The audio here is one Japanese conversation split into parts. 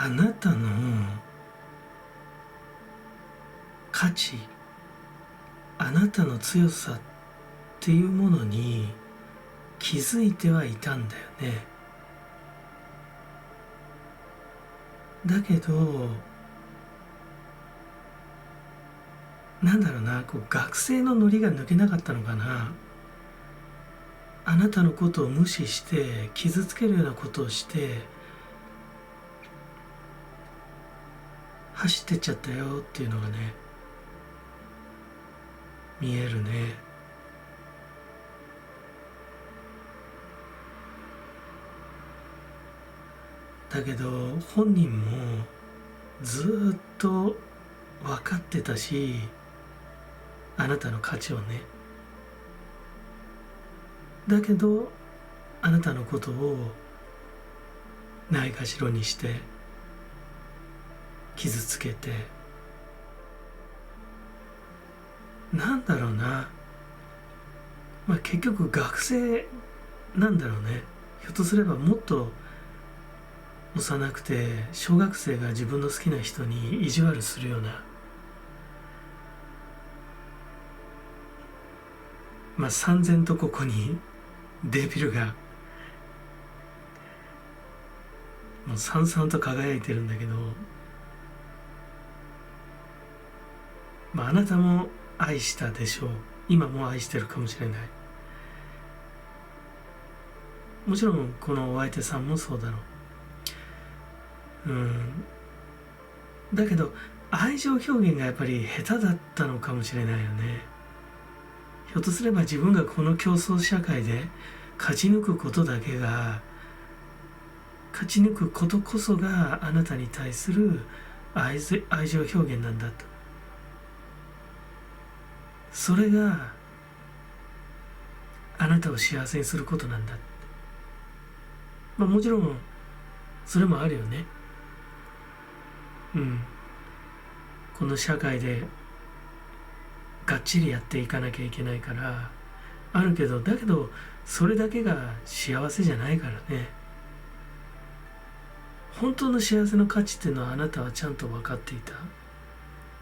あなたの価値、あなたの強さっていうものに気づいてはいたんだよね。だけど、なんだろうな、学生のノリが抜けなかったのかな。あなたのことを無視して傷つけるようなことをして走ってっちゃったよっていうのがね、見えるね。だけど本人もずっと分かってたし、あなたの価値をね。だけどあなたのことをないがしろにして傷つけて、なんだろうな、結局学生なんだろうね。ひょっとすればもっと幼くて小学生が自分の好きな人に意地悪するような、三千とここにデビルがもうさんさんと輝いてるんだけど、あなたも愛したでしょう。今も愛してるかもしれない。もちろんこのお相手さんもそうだろう。だけど愛情表現がやっぱり下手だったのかもしれないよね。ひょっとすれば自分がこの競争社会で勝ち抜くことだけが、勝ち抜くことこそがあなたに対する愛情表現なんだと。それがあなたを幸せにすることなんだ。もちろんそれもあるよね。この社会でがっちりやっていかなきゃいけないからあるけど、だけどそれだけが幸せじゃないからね。本当の幸せの価値っていうのはあなたはちゃんと分かっていた。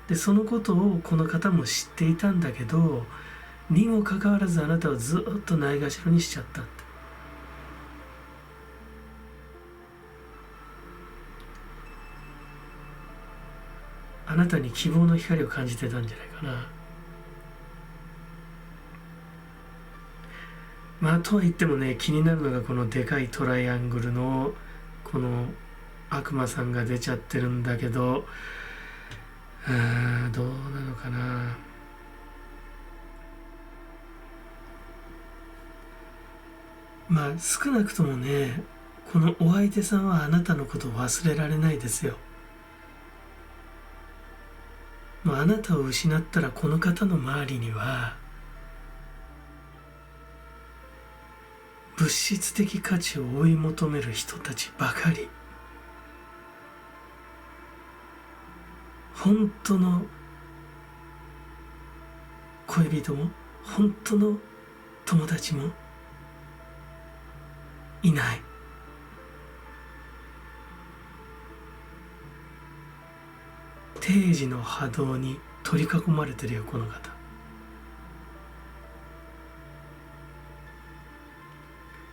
でそのことをこの方も知っていたんだけど、にもかかわらずあなたはずっとないがしろにしちゃったって。あなたに希望の光を感じてたんじゃないかな。とは言ってもね、気になるのがこのでかいトライアングルのこの悪魔さんが出ちゃってるんだけど、どうなのかな。少なくともね、このお相手さんはあなたのことを忘れられないですよ。あなたを失ったらこの方の周りには物質的価値を追い求める人たちばかり。本当の恋人も本当の友達もいない。定時の波動に取り囲まれてるよ、この方。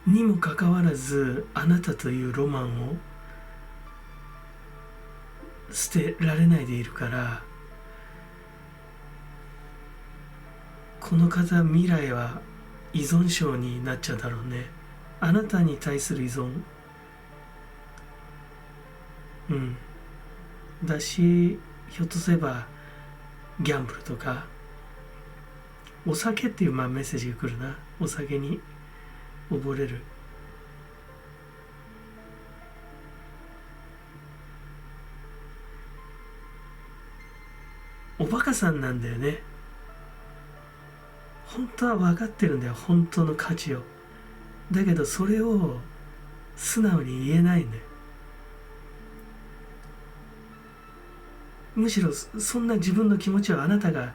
にもかかわらずあなたというロマンを捨てられないでいるから、この方未来は依存症になっちゃうだろうね。あなたに対する依存だし、ひょっとすればギャンブルとかお酒っていうメッセージが来るな。お酒に溺れる。おバカさんなんだよね。本当は分かってるんだよ、本当の価値を。だけどそれを素直に言えないんだよ。むしろそんな自分の気持ちをあなたが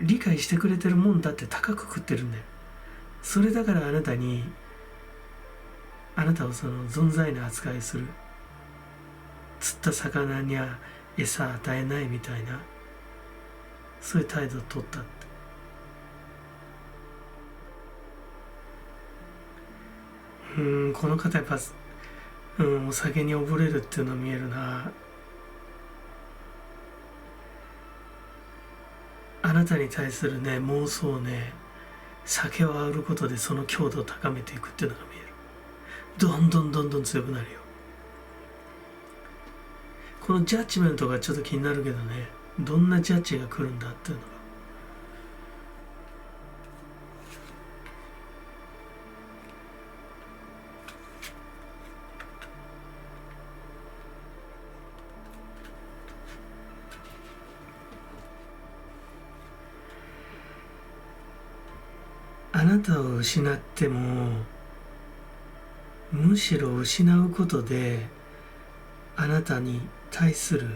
理解してくれてるもんだって高く食ってるんだよ。それだからあなたをその存在な扱いする。釣った魚には餌与えないみたいな、そういう態度を取ったって。この方やっぱ、お酒に溺れるっていうのは見えるな。あなたに対するね妄想をね、酒をあおることでその強度を高めていくっていうのが見える。どんどんどんどん強くなるよ。このジャッジメントがちょっと気になるけどね、どんなジャッジが来るんだっていうのが。あなたを失っても、むしろ失うことであなたに対する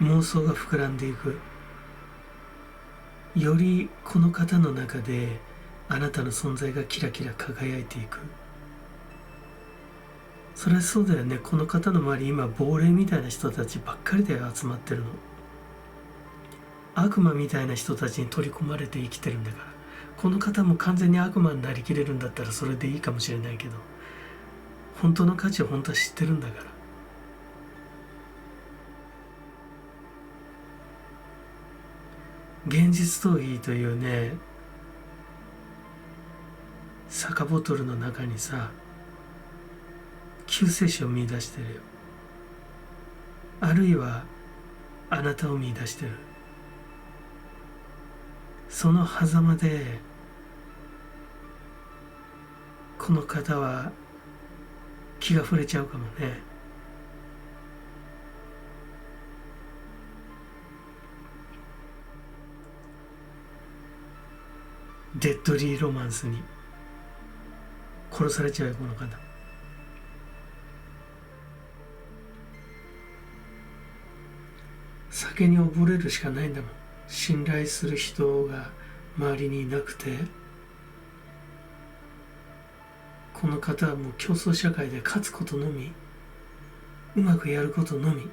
妄想が膨らんでいく。よりこの方の中であなたの存在がキラキラ輝いていく。それはそうだよね。この方の周り今亡霊みたいな人たちばっかりで集まってるの。悪魔みたいな人たちに取り込まれて生きてるんだから。この方も完全に悪魔になりきれるんだったらそれでいいかもしれないけど、本当の価値を本当は知ってるんだから。現実逃避というね酒ボトルの中にさ、救世主を見出してるよ。あるいはあなたを見出してる。その狭間でこの方は気が触れちゃうかもね。デッドリーロマンスに殺されちゃうよこの方。酒に溺れるしかないんだもん。信頼する人が周りにいなくて、この方はもう競争社会で勝つことのみ、うまくやることのみ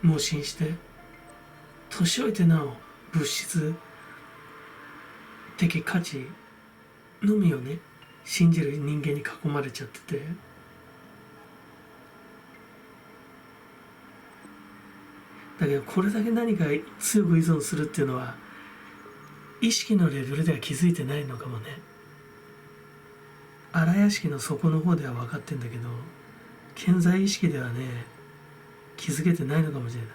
盲信して、年老いてなお物質的価値のみをね信じる人間に囲まれちゃってて、だけどこれだけ何か強く依存するっていうのは意識のレベルでは気づいてないのかもね。荒屋敷の底の方では分かってんだけど、顕在意識ではね気づけてないのかもしれない。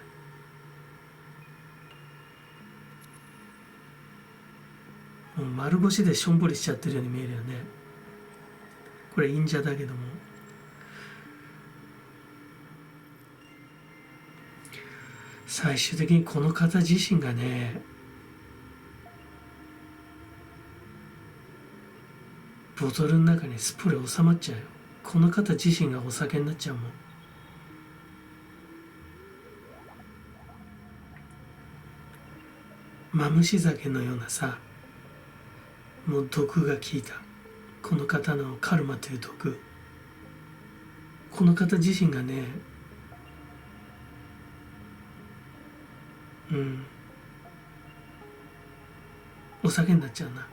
もう丸腰でしょんぼりしちゃってるように見えるよね。これ忍者だけども、最終的にこの方自身がねボトルの中にスプレー収まっちゃうよ。この方自身がお酒になっちゃうもん。マムシ酒のようなさ、もう毒が効いたこの方のカルマという毒、この方自身がねお酒になっちゃうな。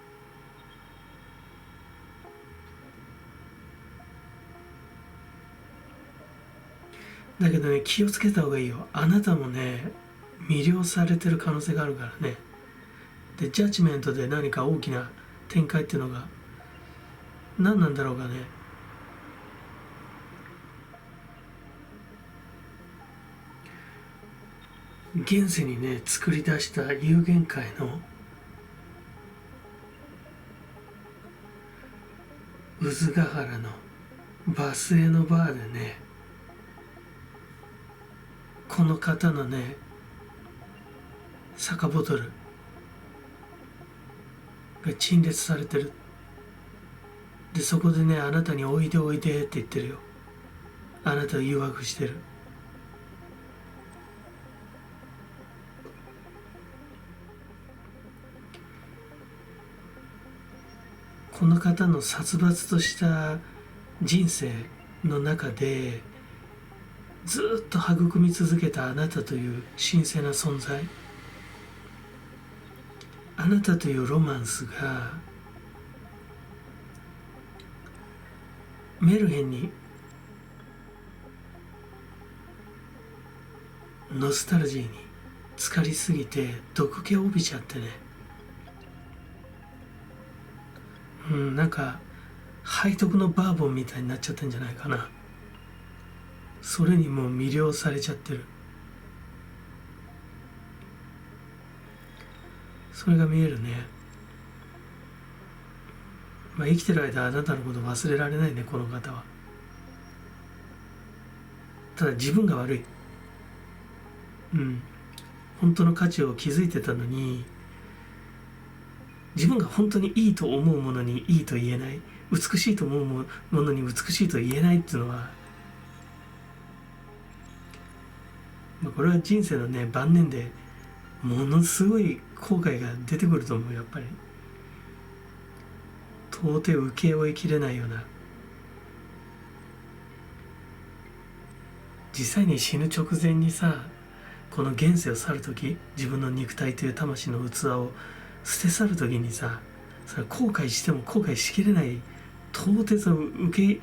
だけどね気をつけた方がいいよ。あなたもね魅了されてる可能性があるからね。でジャッジメントで何か大きな展開っていうのが何なんだろうかね。現世にね作り出した有限界の渦ヶ原のバスへのバーでねこの方のね酒ボトルが陳列されてる。でそこでねあなたにおいでおいでって言ってるよ。あなたを誘惑してる。この方の殺伐とした人生の中でずっと育み続けたあなたという神聖な存在、あなたというロマンスがメルヘンにノスタルジーに浸かりすぎて毒気を帯びちゃってね、なんか背徳のバーボンみたいになっちゃったんじゃないかな。それにもう魅了されちゃってる。それが見えるね。生きてる間あなたのこと忘れられないね、この方は。ただ自分が悪い。本当の価値を築いてたのに、自分が本当にいいと思うものにいいと言えない、美しいと思うものに美しいと言えないっていうのは、これは人生のね晩年でものすごい後悔が出てくると思う。やっぱり到底受け負いきれないような、実際に死ぬ直前にさ、この現世を去る時、自分の肉体という魂の器を捨て去る時にさ、それは後悔しても後悔しきれない、到底その受け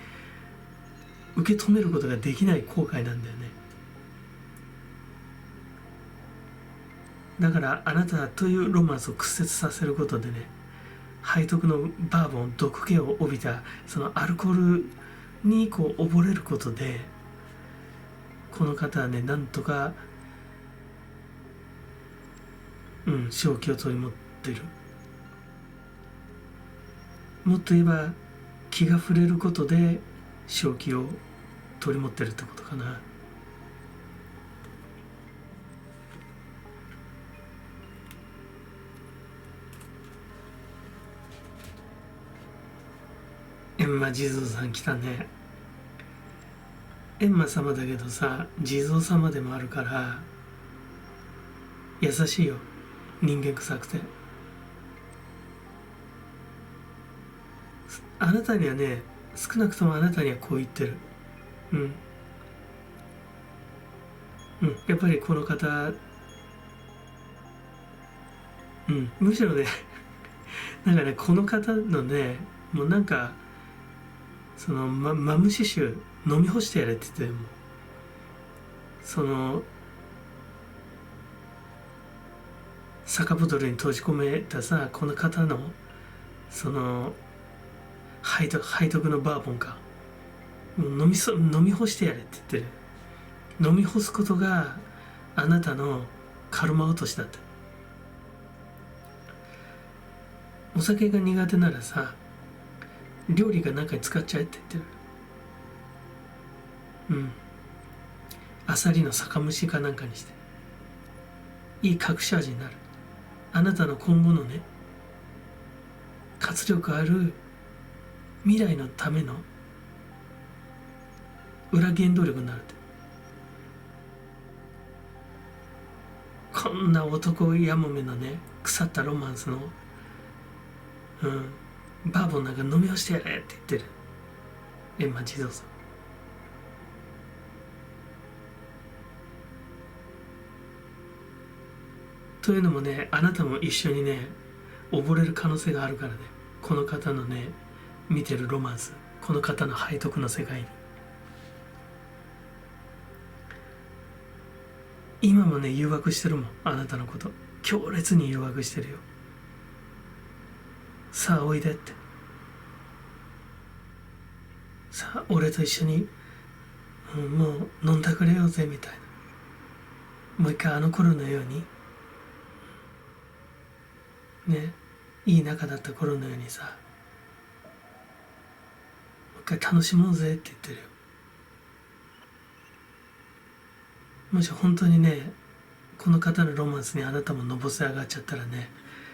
止めることができない後悔なんだよね。だからあなたというロマンスを屈折させることでね、背徳のバーボン、毒気を帯びたそのアルコールにこう溺れることで、この方はね、なんとか正気を取り持っている。もっと言えば気が触れることで正気を取り持ってるってことかな。閻魔地蔵さん来たね。閻魔様だけどさ、地蔵様でもあるから優しいよ。人間臭くて、あなたにはね、少なくともあなたにはこう言ってる。やっぱりこの方、むしろねなんかね、この方のね、もうなんかそのマムシ臭飲み干してやれって言って、もその酒ボトルに閉じ込めたさ、この方のその背徳のバーボンか、もう飲み干してやれって言ってる。飲み干すことがあなたのカルマ落としだって。お酒が苦手ならさ、料理が中に使っちゃえって言ってる。アサリの酒蒸しかなんかにしていい隠し味になる。あなたの今後のね、活力ある未来のための裏原動力になるって。こんな男やもめのね、腐ったロマンスのバーボンなんか飲み干してやれって言ってる閻魔地蔵さん。というのもね、あなたも一緒にね溺れる可能性があるからね。この方のね見てるロマンス、この方の背徳の世界に。今もね誘惑してるもん、あなたのこと。強烈に誘惑してるよ。さあおいでって、さあ俺と一緒に、もう飲んだくれようぜみたいな。もう一回あの頃のようにね、いい仲だった頃のようにさ、もう一回楽しもうぜって言ってるよ。もし本当にねこの方のロマンスにあなたものぼせ上がっちゃったらね、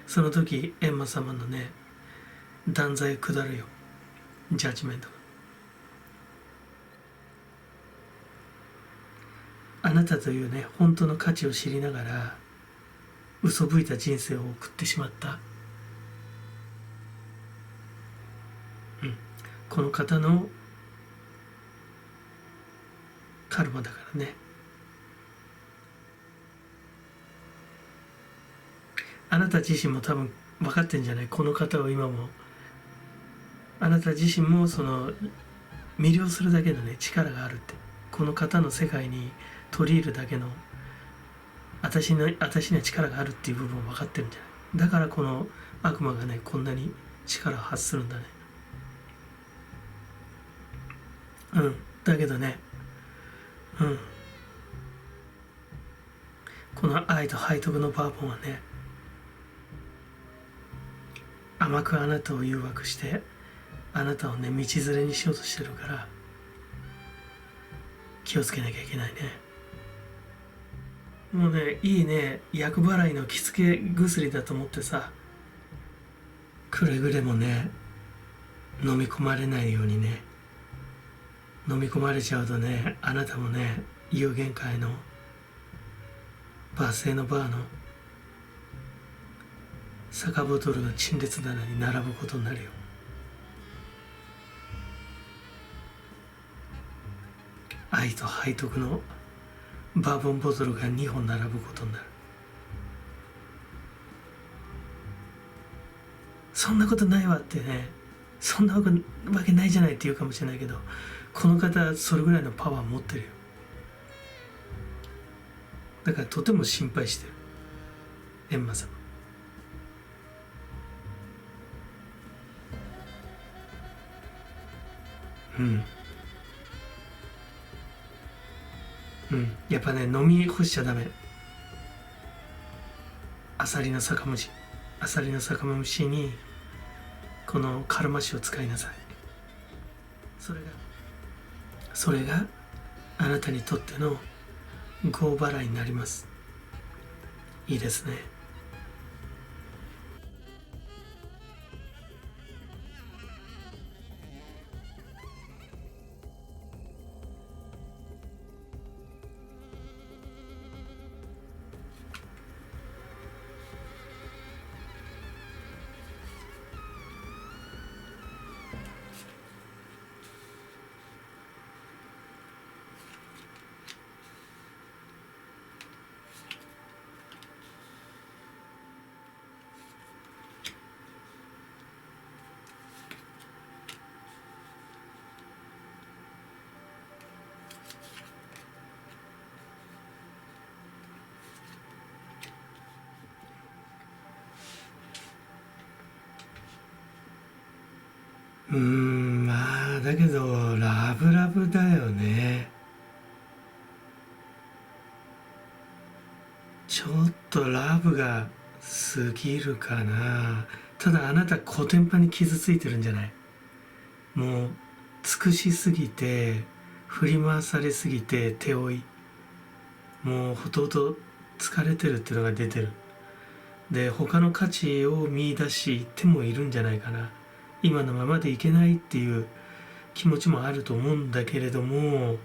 その時閻魔様のね断罪下るよ、ジャッジメントが。あなたというね本当の価値を知りながら嘘吹いた人生を送ってしまったこの方のカルマだからね。あなた自身も多分分かってんじゃない？この方を今もあなた自身もその魅了するだけのね力があるって、この方の世界に取り入るだけの私には力があるっていう部分を分かってるんじゃない？だからこの悪魔がねこんなに力を発するんだね。だけどね、この愛と背徳のバーボンはね、甘くあなたを誘惑してあなたをね道連れにしようとしてるから気をつけなきゃいけないね。もうねいいね厄払いの着付け薬だと思ってさ、くれぐれもね飲み込まれないようにね。飲み込まれちゃうとねあなたもね有限界のバス停のバーの酒ボトルの陳列棚に並ぶことになるよ。愛と背徳のバーボンボトルが2本並ぶことになる。そんなことないわってね、そんなわけないじゃないって言うかもしれないけど、この方それぐらいのパワー持ってるよ。だからとても心配してる閻魔様。やっぱね飲み干しちゃダメ。アサリの酒蒸しにこのカルマ酒を使いなさい。それがあなたにとっての業払いになります。いいですね。まあだけどラブラブだよね。ちょっとラブが過ぎるかな。ただあなたコテンパンに傷ついてるんじゃない？もう尽くしすぎて振り回されすぎて手負い、もうほとんど疲れてるっていうのが出てる。で他の価値を見出してもいるんじゃないかな。今のままでいけないっていう気持ちもあると思うんだけれども、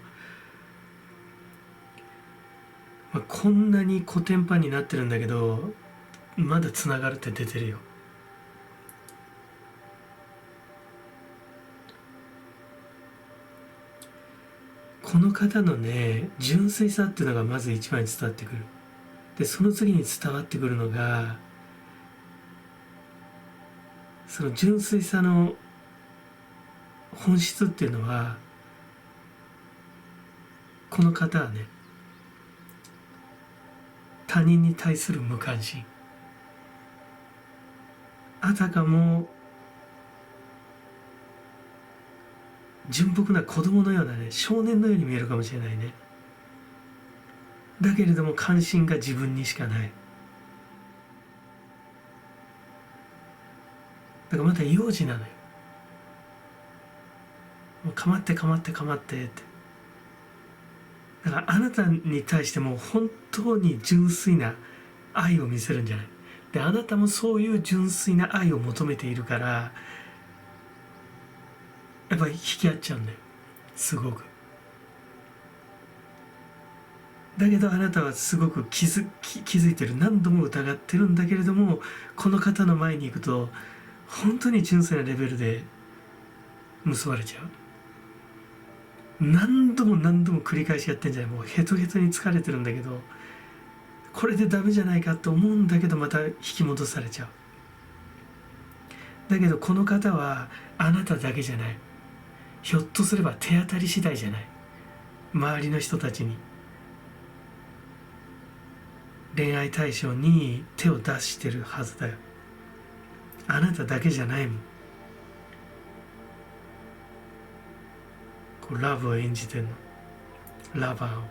こんなにコテンパンになってるんだけどまだつながるって出てるよ。この方のね純粋さっていうのがまず一番に伝わってくる。でその次に伝わってくるのがその純粋さの本質っていうのは、この方はね他人に対する無関心、あたかも純朴な子供のようなね少年のように見えるかもしれないね。だけれども関心が自分にしかない。だからまた幼児なのよ。もう構って構って構ってって。だからあなたに対しても本当に純粋な愛を見せるんじゃない。であなたもそういう純粋な愛を求めているからやっぱり引き合っちゃうんだよ、すごく。だけどあなたはすごく気づいてる、何度も疑ってるんだけれども、この方の前に行くと本当に純粋なレベルで結ばれちゃう。何度も何度も繰り返しやってんじゃない。もうヘトヘトに疲れてるんだけど、これでダメじゃないかと思うんだけど、また引き戻されちゃう。だけどこの方はあなただけじゃない。ひょっとすれば手当たり次第じゃない。周りの人たちに恋愛対象に手を出してるはずだよ。あなただけじゃないもん。こうラブを演じてんの、ラバーを。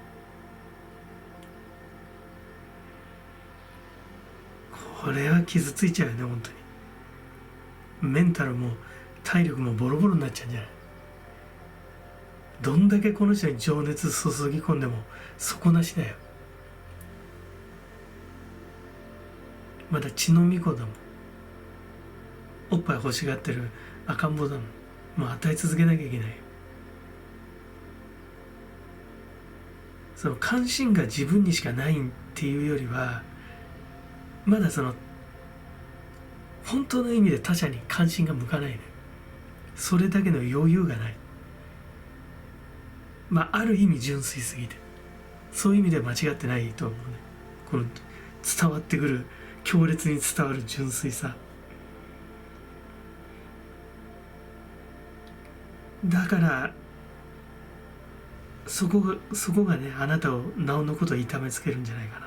これは傷ついちゃうよね、本当に。メンタルも体力もボロボロになっちゃうんじゃない。どんだけこの人に情熱注ぎ込んでも底なしだよ。まだ血の巫女だもん。おっぱい欲しがってる赤ん坊だもん。もう与え続けなきゃいけないよ。その関心が自分にしかないっていうよりは、まだその本当の意味で他者に関心が向かないね。それだけの余裕がない。まあある意味純粋すぎて、そういう意味では間違ってないと思うね。この伝わってくる、強烈に伝わる純粋さ。だからそこがね、あなたをなおのことを痛めつけるんじゃないか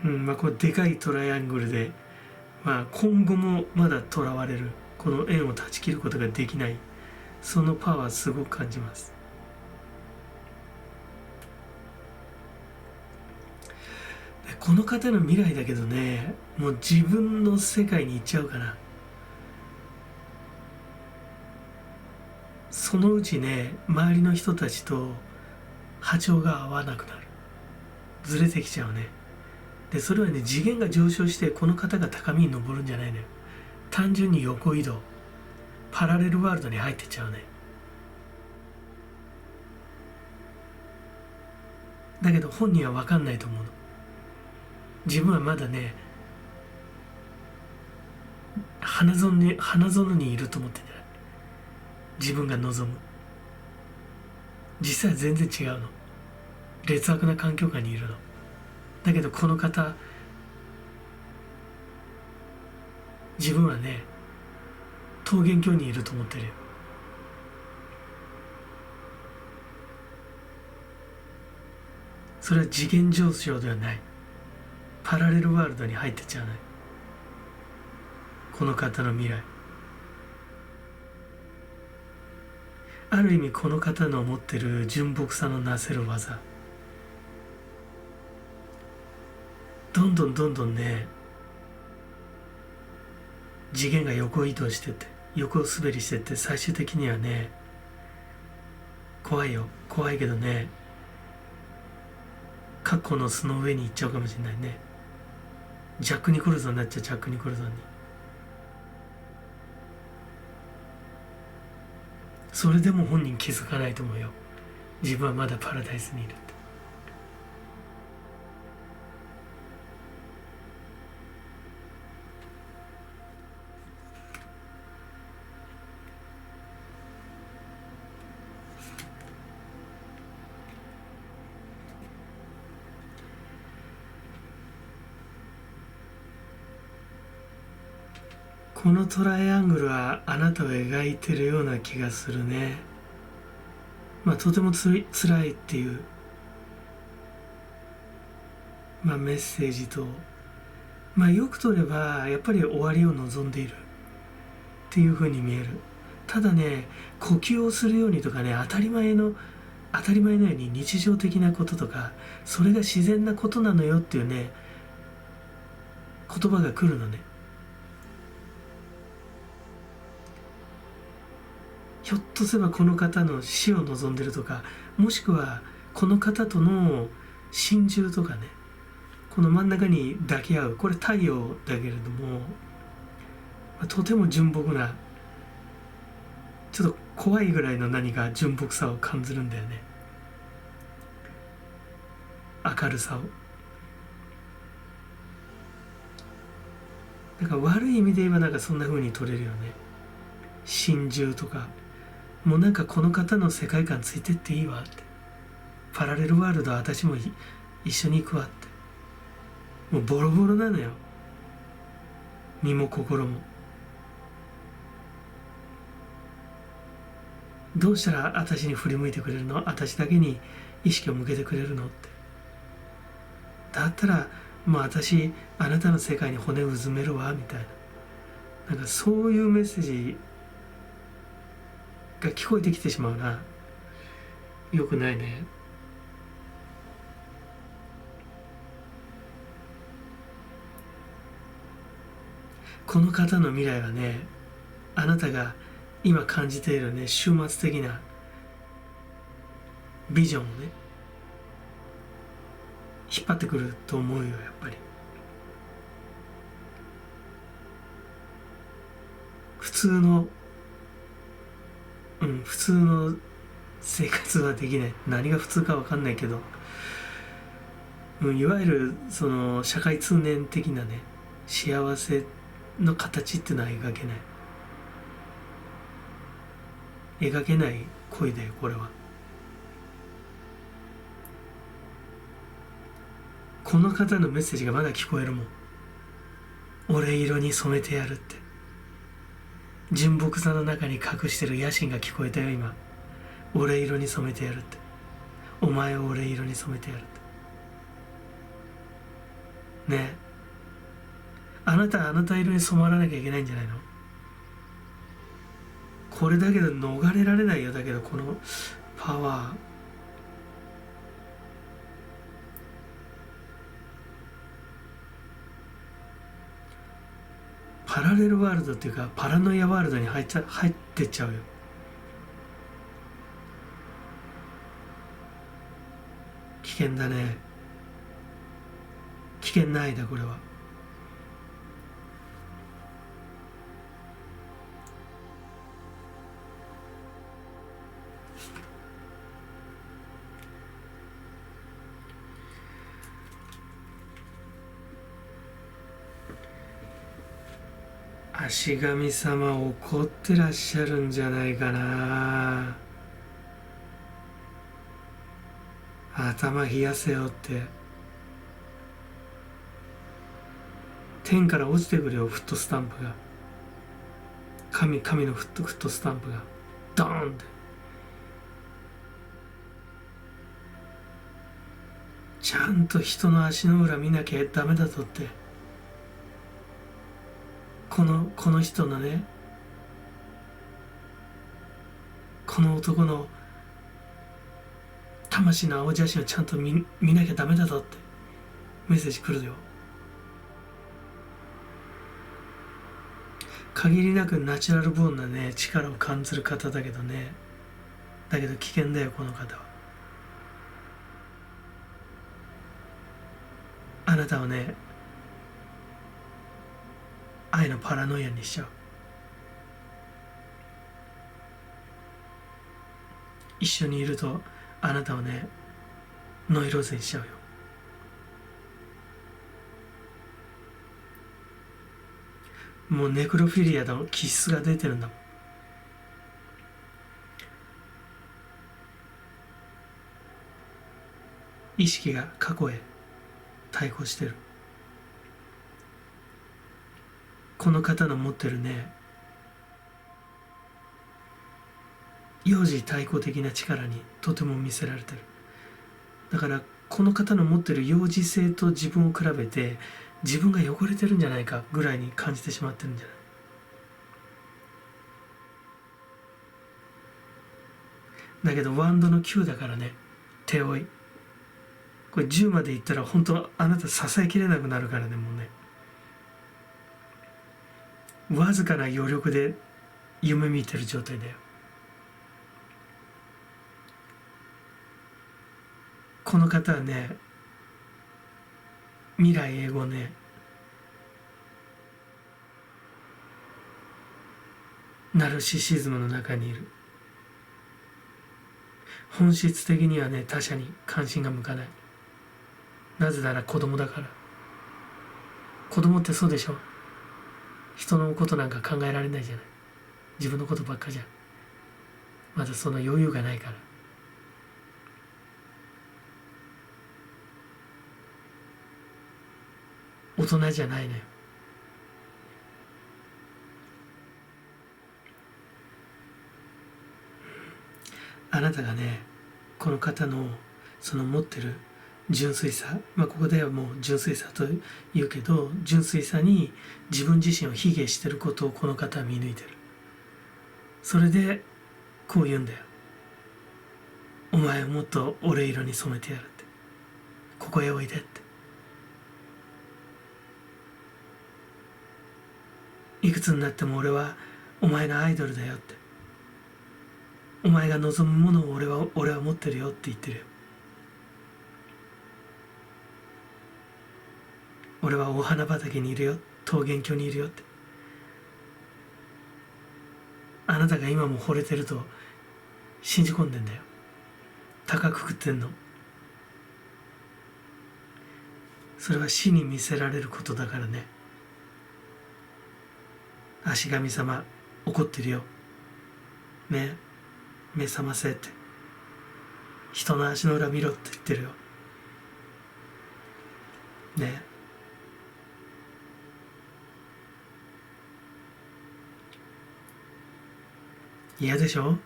な。まあこれでかいトライアングルで、まあ今後もまだ囚われる、この縁を断ち切ることができない、そのパワーすごく感じます。でこの方の未来だけどね、もう自分の世界に行っちゃうかな。そのうちね、周りの人たちと波長が合わなくなる。ずれてきちゃうね。でそれはね、次元が上昇してこの方が高みに登るんじゃないのよ。単純に横移動、パラレルワールドに入ってっちゃうね。だけど本人は分かんないと思うの。自分はまだね、花園にいると思ってんじゃない。自分が望む。実際は全然違うの。劣悪な環境下にいるの。だけどこの方、自分はね、桃源郷にいると思ってるよ。それは次元上昇ではない。パラレルワールドに入ってっちゃわない。この方の未来。ある意味この方の持ってる純朴さのなせる技、どんどんね、次元が横移動してって、横滑りしてって、最終的にはね、怖いよ、怖いけどね、過去の巣の上に行っちゃうかもしれないね。ジャック・ニコルソンになっちゃう。ジャック・ニコルソンに。それでも本人気づかないと思うよ。自分はまだパラダイスにいるって。このトライアングルはあなたを描いてるような気がするね。まあとてもつらいっていう、まあ、メッセージと、まあよく取ればやっぱり終わりを望んでいるっていうふうに見える。ただね、呼吸をするようにとかね、当たり前のように日常的なこととか、それが自然なことなのよっていうね、言葉が来るのね。ひょっとすればこの方の死を望んでるとか、もしくはこの方との心中とかね、この真ん中に抱き合う、これ太陽だけれども、とても純朴な、ちょっと怖いぐらいの何か純朴さを感じるんだよね。明るさを。だから悪い意味で言えばなんかそんな風に取れるよね。心中とか、もうなんかこの方の世界観ついてっていいわって、パラレルワールドは私も一緒に行くわって、もうボロボロなのよ、身も心も。どうしたら私に振り向いてくれるの、私だけに意識を向けてくれるのって。だったらもう私あなたの世界に骨をうずめるわみたいな、なんかそういうメッセージが聞こえてきてしまうな。よくないね。この方の未来はね、あなたが今感じているね、終末的なビジョンをね、引っ張ってくると思うよ、やっぱり。普通の生活はできない。何が普通か分かんないけど、いわゆるその社会通念的なね、幸せの形っていうのは描けない恋だよ、これは。この方のメッセージがまだ聞こえるもん。俺色に染めてやるって。純朴さの中に隠してる野心が聞こえたよ、今。俺色に染めてやるって。お前を俺色に染めてやるってね。あなた色に染まらなきゃいけないんじゃないの。これだけど逃れられないよ。だけどこのパワー、パラレルワールドっていうかパラノイアワールドに入ってっちゃうよ。危険だね。危険ないだ、これは。足神様怒ってらっしゃるんじゃないかな。頭冷やせよって。天から落ちてくるよ、フットスタンプが。神のフットスタンプがドーンって。ちゃんと人の足の裏見なきゃダメだぞって。この人のね、この男の魂の青写真をちゃんと見なきゃダメだぞってメッセージ来るよ。限りなくナチュラルボーンなね、力を感じる方だけどね。だけど危険だよ、この方は。あなたをね、愛のパラノイアにしちゃう。一緒にいるとあなたをね、ノイローゼにしちゃうよ。もうネクロフィリアの気質が出てるんだもん。意識が過去へ対抗してる。この方の持ってるね、幼児対抗的な力にとても見せられてる。だからこの方の持ってる幼児性と自分を比べて自分が汚れてるんじゃないかぐらいに感じてしまってるんじゃない。だけどワンドの9だからね、手負い。これ10までいったら本当あなた支えきれなくなるからね、もうね。わずかな余力で夢見てる状態だよ。この方はね、未来永劫ね、ナルシシズムの中にいる。本質的にはね、他者に関心が向かない。なぜなら子供だから。子供ってそうでしょ。人のことなんか考えられないじゃない。自分のことばっかじゃん。まだその余裕がないから。大人じゃないのよ。あなたがね、この方のその持ってる純粋さ、ここではもう純粋さと言うけど、純粋さに自分自身を卑下してることをこの方は見抜いてる。それでこう言うんだよ。お前をもっと俺色に染めてやるって。ここへおいでって。いくつになっても俺はお前のアイドルだよって。お前が望むものを俺は持ってるよって言ってるよ。俺はお花畑にいるよ、桃源郷にいるよって。あなたが今も惚れてると信じ込んでんだよ。高く食ってんの。それは死に見せられることだからね。足神様怒ってるよ。目覚ませって。人の足の裏見ろって言ってるよ。ね。嫌でしょ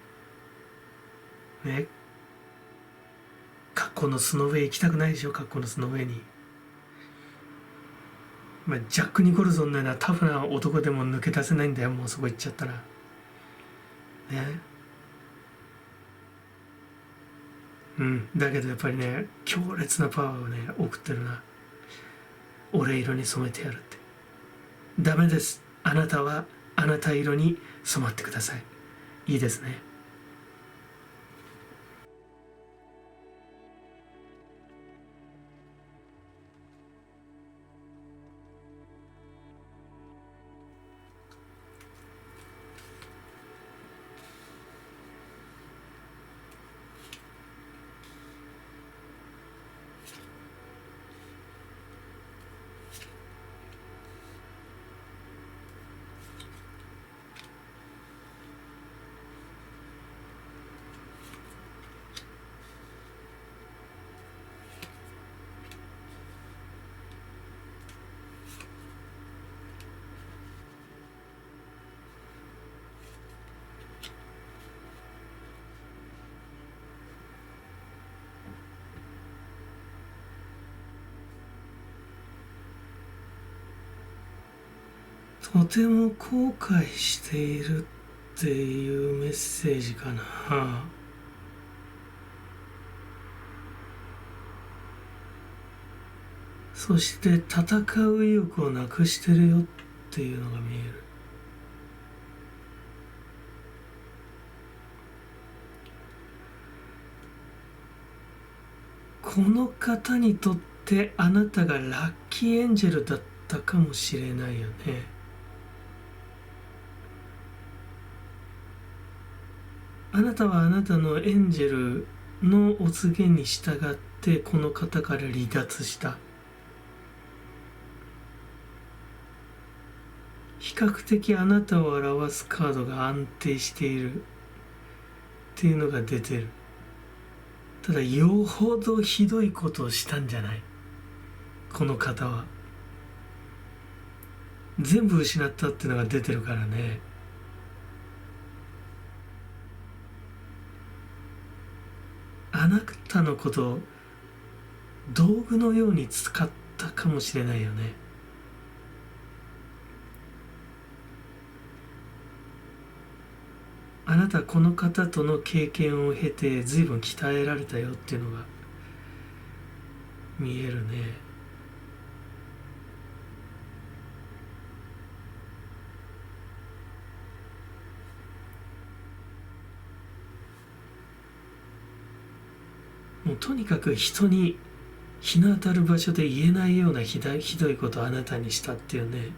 ね。格好の巣の上行きたくないでしょ。格好の巣の上に。ジャック・ニコルソンのようなタフな男でも抜け出せないんだよ。もうそこ行っちゃったらね。だけどやっぱりね、強烈なパワーをね送ってるな。俺色に染めてやるって。ダメです。あなたはあなた色に染まってください。いいですね。とても後悔しているっていうメッセージかな。そして戦う意欲をなくしてるよっていうのが見える。この方にとってあなたがラッキーエンジェルだったかもしれないよね。あなたはあなたのエンジェルのお告げに従ってこの方から離脱した。比較的あなたを表すカードが安定しているっていうのが出てる。ただよほどひどいことをしたんじゃない、この方は。全部失ったっていうのが出てるからね。あなたのことを道具のように使ったかもしれないよね。あなたこの方との経験を経て随分鍛えられたよっていうのが見えるね。もうとにかく人に日の当たる場所で言えないようなひどいことをあなたにしたっていうね、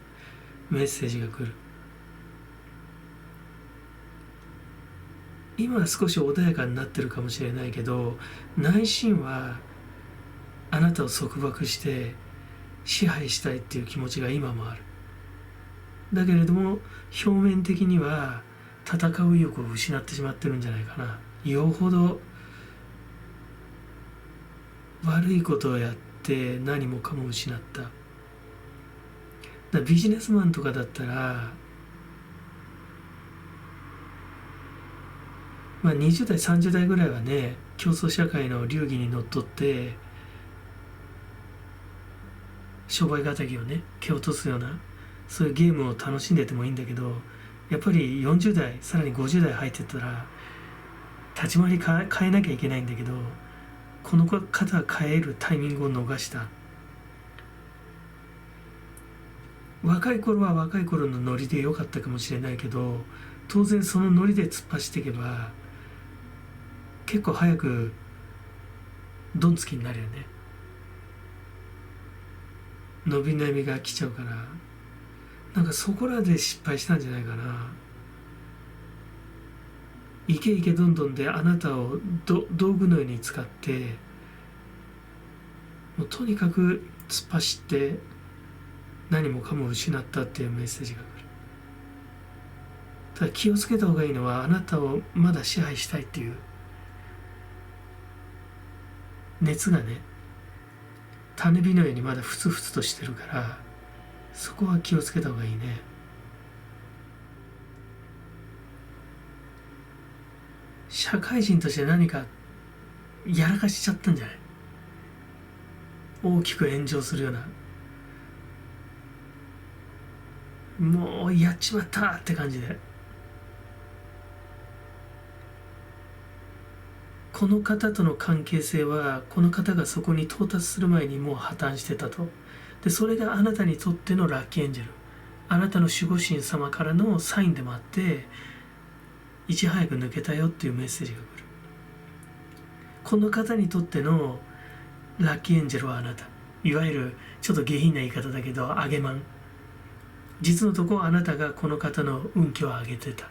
メッセージが来る。今は少し穏やかになってるかもしれないけど、内心はあなたを束縛して支配したいっていう気持ちが今もある。だけれども表面的には戦う意欲を失ってしまってるんじゃないかな。よほど悪いことをやって何もかも失った。ビジネスマンとかだったら、20代30代ぐらいはね、競争社会の流儀にのっとって商売敵をね蹴落とすようなそういうゲームを楽しんでてもいいんだけど、やっぱり40代さらに50代入ってったら立ち回り変えなきゃいけないんだけど、この方は変えるタイミングを逃した。若い頃は若い頃のノリで良かったかもしれないけど、当然そのノリで突っ走っていけば結構早くドンつきになるよね。伸び悩みが来ちゃうから、なんかそこらで失敗したんじゃないかな。イケイケどんどんであなたを道具のように使って、もうとにかく突っ走って何もかも失ったっていうメッセージが来る。ただ気をつけた方がいいのは、あなたをまだ支配したいっていう熱がね、種火のようにまだふつふつとしてるから、そこは気をつけた方がいいね。社会人として何かやらかしちゃったんじゃない？大きく炎上するような、もうやっちまったって感じで、この方との関係性はこの方がそこに到達する前にもう破綻してたと。でそれがあなたにとってのラッキーエンジェル、あなたの守護神様からのサインでもあって、いち早く抜けたよっていうメッセージが来る。この方にとってのラッキーエンジェルはあなた、いわゆるちょっと下品な言い方だけど上げマン。実のところあなたがこの方の運気を上げてた。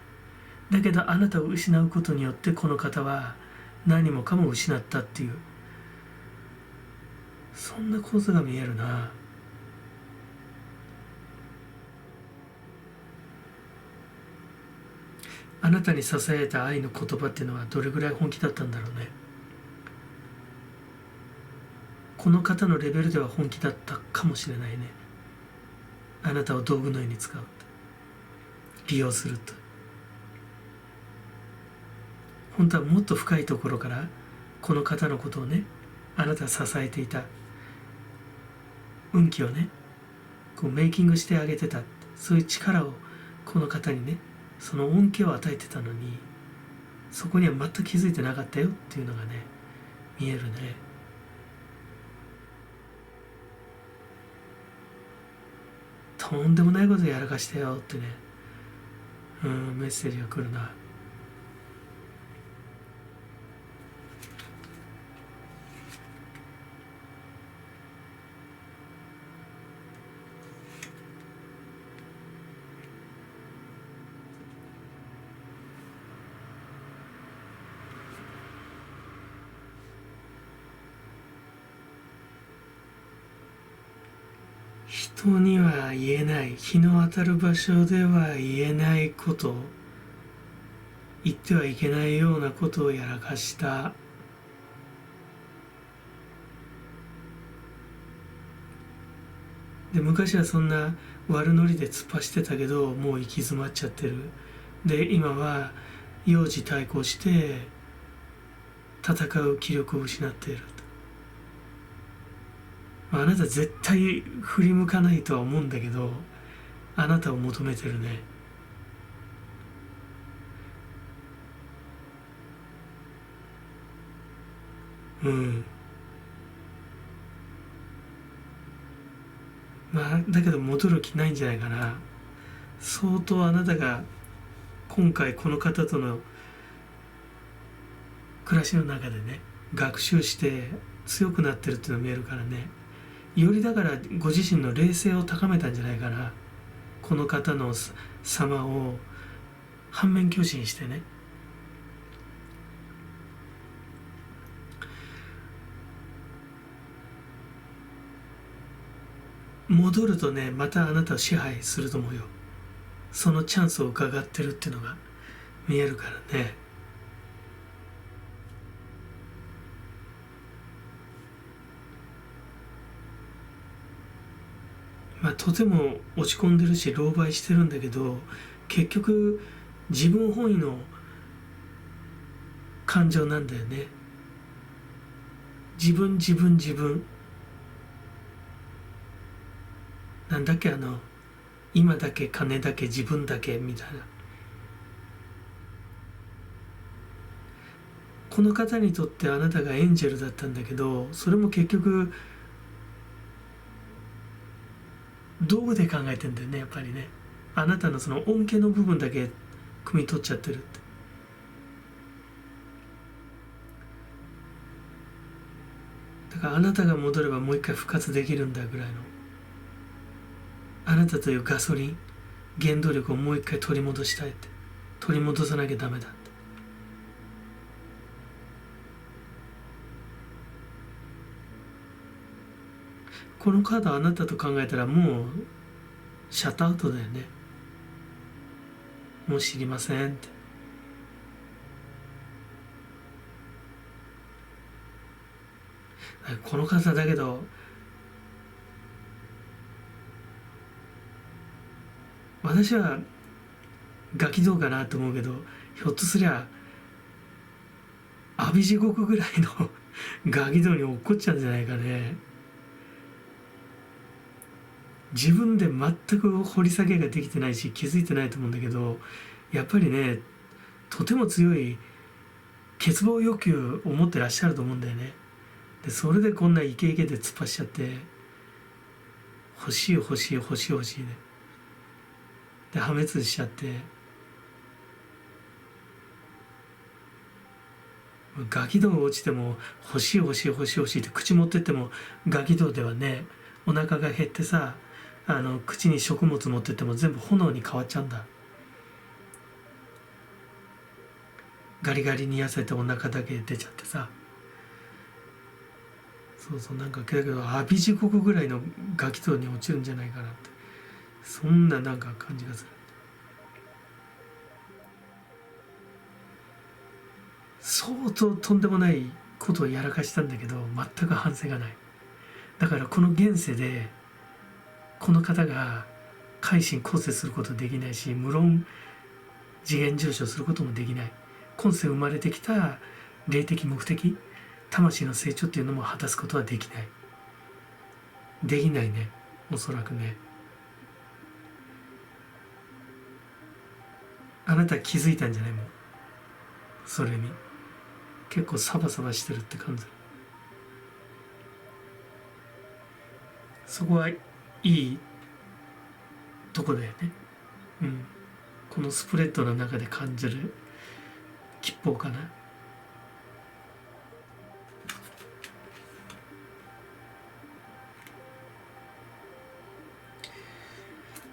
だけどあなたを失うことによってこの方は何もかも失ったっていう、そんな構図が見えるな。あなたに支えた愛の言葉っていうのはどれぐらい本気だったんだろうね。この方のレベルでは本気だったかもしれないね。あなたを道具のように使うと、利用すると。本当はもっと深いところからこの方のことをね、あなたは支えていた、運気をねこうメイキングしてあげてた、そういう力をこの方にね、その恩恵を与えてたのに、そこには全く気づいてなかったよっていうのがね見えるね。とんでもないことやらかしたよってね、メッセージが来るな。人には言えない、日の当たる場所では言えないこと、言ってはいけないようなことをやらかした。で昔はそんな悪ノリで突っ走ってたけど、もう行き詰まっちゃってる。で今は幼児対抗して戦う気力を失っていると。あなた絶対振り向かないとは思うんだけど、あなたを求めてるね。だけど戻る気ないんじゃないかな。相当あなたが今回この方との暮らしの中でね学習して強くなってるっていうのが見えるからね、よりだからご自身の冷静を高めたんじゃないかな。この方の様を反面教師にしてね、戻るとねまたあなたを支配すると思うよ。そのチャンスを伺ってるっていうのが見えるからね。まあとても落ち込んでるし狼狽してるんだけど、結局自分本位の感情なんだよね。自分自分自分、なんだっけ、今だけ金だけ自分だけみたいな。この方にとってあなたがエンジェルだったんだけど、それも結局道具で考えてんだよね、やっぱりね。あなたのその恩恵の部分だけ汲み取っちゃってるって。だからあなたが戻ればもう一回復活できるんだぐらいの、あなたというガソリン、原動力をもう一回取り戻したいって、取り戻さなきゃダメだって。このカードあなたと考えたらもうシャットアウトだよね。もう知りませんって。この方だけど私はガキどうかなと思うけど、ひょっとすりゃ阿鼻地獄ぐらいのガキどに落っこっちゃうんじゃないかね。自分で全く掘り下げができてないし気づいてないと思うんだけど、やっぱりね、とても強い欠乏欲求を持ってらっしゃると思うんだよね。でそれでこんなイケイケで突っ走っちゃって、欲しい欲しい欲しい欲しいで破滅しちゃって、ガキ道落ちても欲しい欲しい欲しい欲しいって口持ってっても、ガキ道ではね、お腹が減ってさ、口に食物持ってっても全部炎に変わっちゃうんだ。ガリガリに痩せてお腹だけ出ちゃってさ、そうそう、なんかだけど阿鼻地獄ぐらいのガキ道に落ちるんじゃないかなって、そんななんか感じがする。相当とんでもないことをやらかしたんだけど全く反省がない。だからこの現世でこの方が改心更生することできないし、無論次元上昇することもできない。今世生まれてきた霊的目的、魂の成長っていうのも果たすことはできない。できないね、おそらくね。あなた気づいたんじゃない？もうそれに結構サバサバしてるって感じ。そこはいいとこだよね。うん。このスプレッドの中で感じる吉報かな。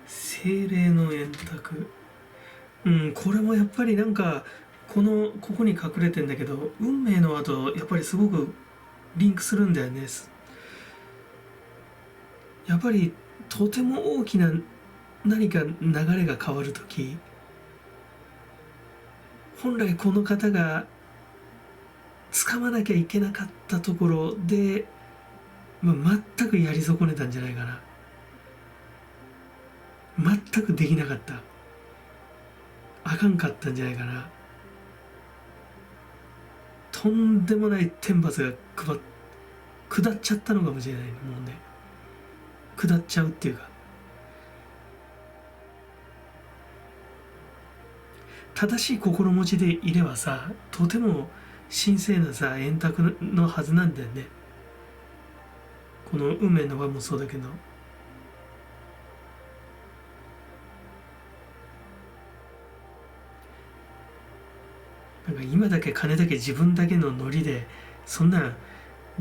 精霊の円卓。うん、これもやっぱりなんかここに隠れてんだけど、運命の後やっぱりすごくリンクするんだよね。やっぱりとても大きな何か流れが変わるとき、本来この方が掴まなきゃいけなかったところで、全くやり損ねたんじゃないかな。全くできなかった、あかんかったんじゃないかな。とんでもない天罰が下っちゃったのかもしれない。もうね、下っちゃうっていうか、正しい心持ちでいればさ、とても神聖なさ円卓のはずなんだよね。この運命の輪もそうだけど、なんか今だけ金だけ自分だけのノリでそんな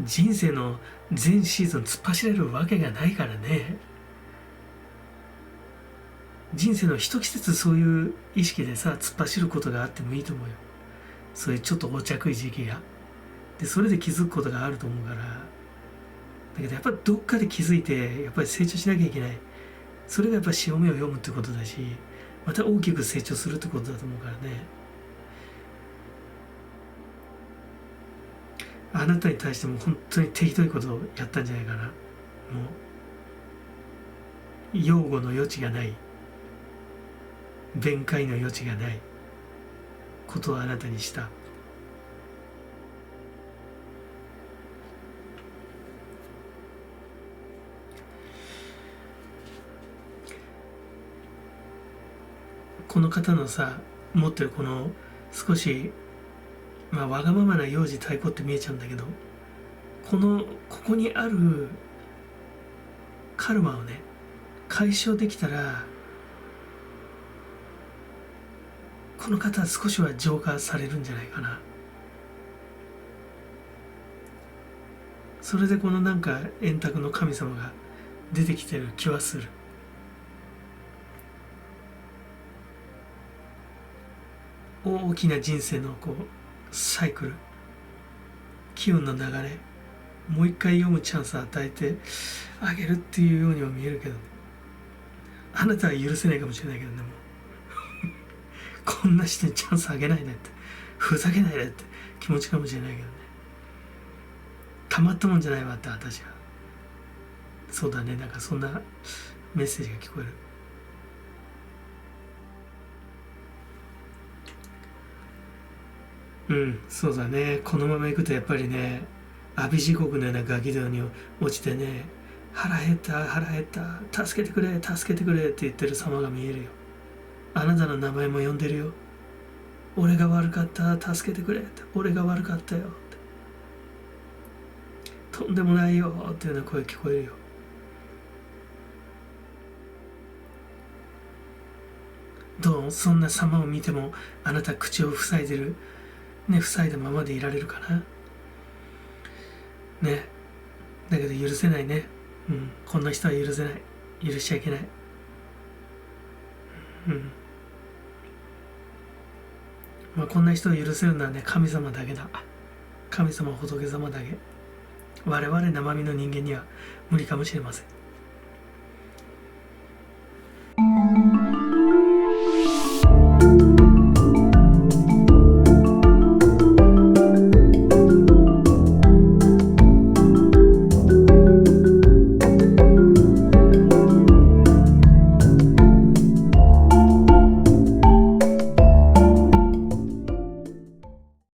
人生の全シーズン突っ走れるわけがないからね。人生の一季節そういう意識でさ突っ走ることがあってもいいと思うよ。そういうちょっとお茶くい時期がで、それで気づくことがあると思うから。だけどやっぱりどっかで気づいてやっぱり成長しなきゃいけない。それがやっぱり潮目を読むってことだし、また大きく成長するってことだと思うからね。あなたに対しても本当に手ひどいことをやったんじゃないかな。もう擁護の余地がない、弁解の余地がないことをあなたにした。この方のさ、持ってるこの少し、わがままな幼児太鼓って見えちゃうんだけど、ここにあるカルマをね、解消できたら、この方は少しは浄化されるんじゃないかな。それでこのなんか円卓の神様が出てきてる気はする。大きな人生のこうサイクル、機運の流れ、もう一回読むチャンスを与えてあげるっていうようにも見えるけど、あなたは許せないかもしれないけどね、もうこんな人にチャンスあげないでって、ふざけないでって気持ちかもしれないけどね。たまったもんじゃないわって私は。そうだね、なんかそんなメッセージが聞こえる。うん、そうだね。このままいくとやっぱりね、阿鼻地獄のようなガキ道に落ちてね、腹減った腹減った助けてくれ助けてくれって言ってる様が見えるよ。あなたの名前も呼んでるよ。俺が悪かった助けてくれって、俺が悪かったよって、とんでもないよっていうような声聞こえるよ。どう、そんな様を見てもあなた口を塞いでるね、塞いだままでいられるかなね。だけど許せないね。うん、こんな人は許せない。許しちゃいけない。うん。こんな人を許せるのはね、神様だけだ。神様、仏様だけ。我々生身の人間には無理かもしれません。